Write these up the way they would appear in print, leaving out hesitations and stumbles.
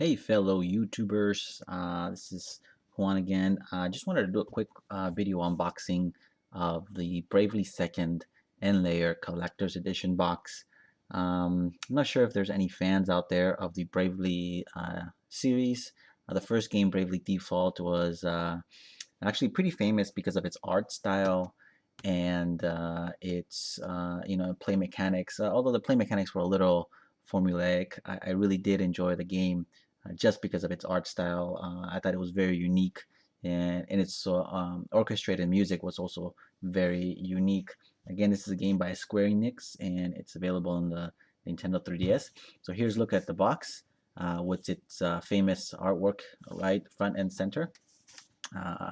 Hey fellow YouTubers, this is Juan again. I just wanted to do a quick video unboxing of the Bravely Second End Layer Collector's Edition box. I'm not sure if there's any fans out there of the Bravely series. The first game, Bravely Default, was actually pretty famous because of its art style and its play mechanics. Although the play mechanics were a little formulaic, I really did enjoy the game just because of its art style. I thought it was very unique, and its orchestrated music was also very unique. Again, this is a game by Square Enix, and it's available on the Nintendo 3DS. So here's a look at the box with its famous artwork right front and center. Uh,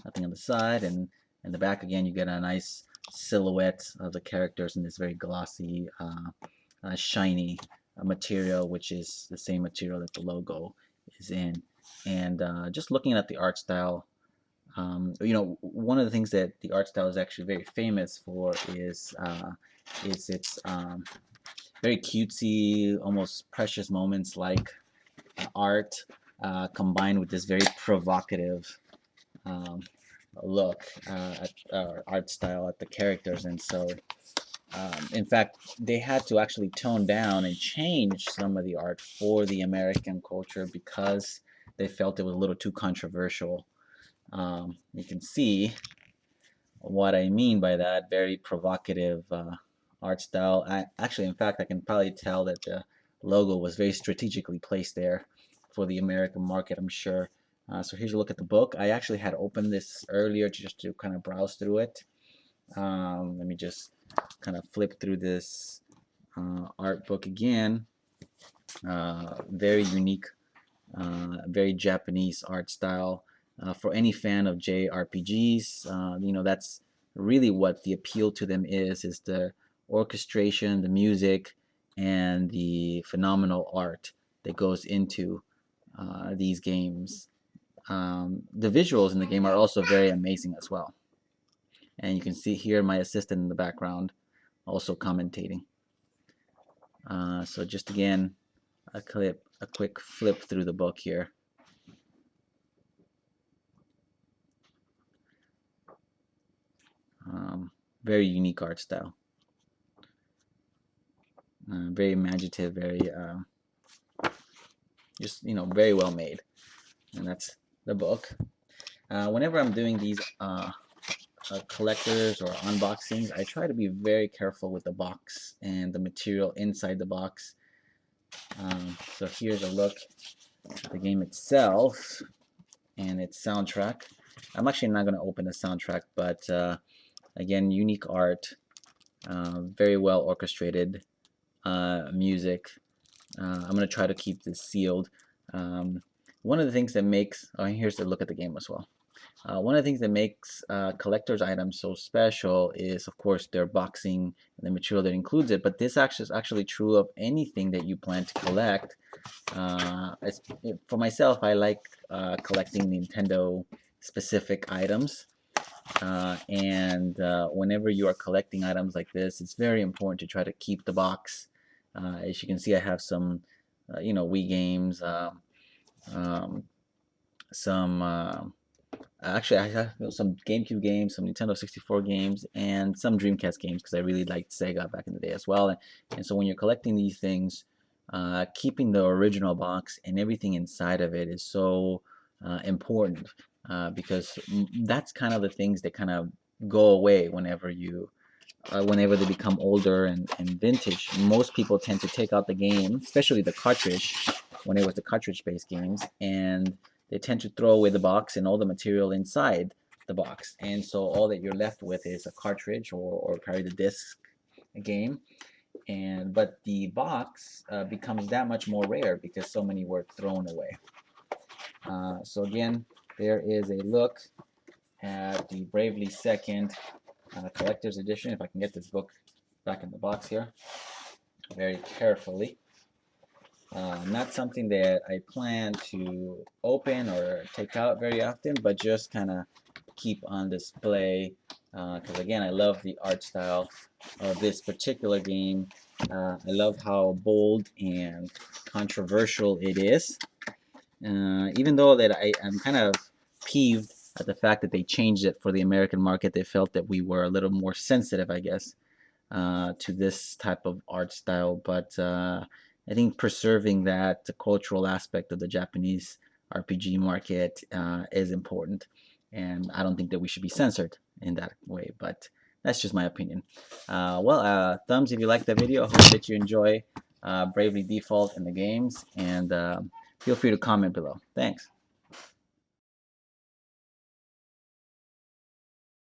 Nothing on the side, and in the back again you get a nice silhouette of the characters in this very glossy, shiny material, which is the same material that the logo is in. And just looking at the art style, one of the things that the art style is actually very famous for is its very cutesy, almost precious moments like art combined with this very provocative um, look at art style at the characters. And so in fact they had to actually tone down and change some of the art for the American culture because they felt it was a little too controversial. You can see what I mean by that very provocative art style. Actually, in fact, I can probably tell that the logo was very strategically placed there for the American market, I'm sure. So here's a look at the book. I actually had opened this earlier just to kind of browse through it. Let me just kind of flip through this art book again. Very unique, very Japanese art style. For any fan of JRPGs, that's really what the appeal to them is the orchestration, the music, and the phenomenal art that goes into these games. The visuals in the game are also very amazing as well. And you can see here my assistant in the background also commentating. So just again, a quick flip through the book here. Very unique art style. Very imaginative, very just very well made. And that's the book. Whenever I'm doing these collectors or unboxings, I try to be very careful with the box and the material inside the box. So here's a look at the game itself and its soundtrack. I'm actually not going to open the soundtrack, but again, unique art, very well orchestrated music. I'm going to try to keep this sealed. One of the things that makes, oh, here's a look at the game as well. One of the things that makes collector's items so special is, of course, their boxing and the material that includes it. But this is actually true of anything that you plan to collect. For myself, I like collecting Nintendo-specific items. Whenever you are collecting items like this, it's very important to try to keep the box. As you can see, I have some, Wii games, some. Actually, I have some GameCube games, some Nintendo 64 games, and some Dreamcast games because I really liked Sega back in the day as well. And so when you're collecting these things, keeping the original box and everything inside of it is so important because that's kind of the things that kind of go away whenever they become older and vintage. Most people tend to take out the game, especially the cartridge, when it was the cartridge-based games, and they tend to throw away the box and all the material inside the box. And so all that you're left with is a cartridge or probably the disc game. But the box becomes that much more rare because so many were thrown away. So again, there is a look at the Bravely Second Collector's Edition. If I can get this book back in the box here very carefully. Not something that I plan to open or take out very often, but just kind of keep on display because again, I love the art style of this particular game. I love how bold and controversial it is. Even though that I'm kind of peeved at the fact that they changed it for the American market. They felt that we were a little more sensitive, I guess, to this type of art style. But I think preserving that the cultural aspect of the Japanese RPG market is important, and I don't think that we should be censored in that way. But that's just my opinion. Thumbs if you like the video. I hope that you enjoy Bravely Default in the games, and feel free to comment below. Thanks.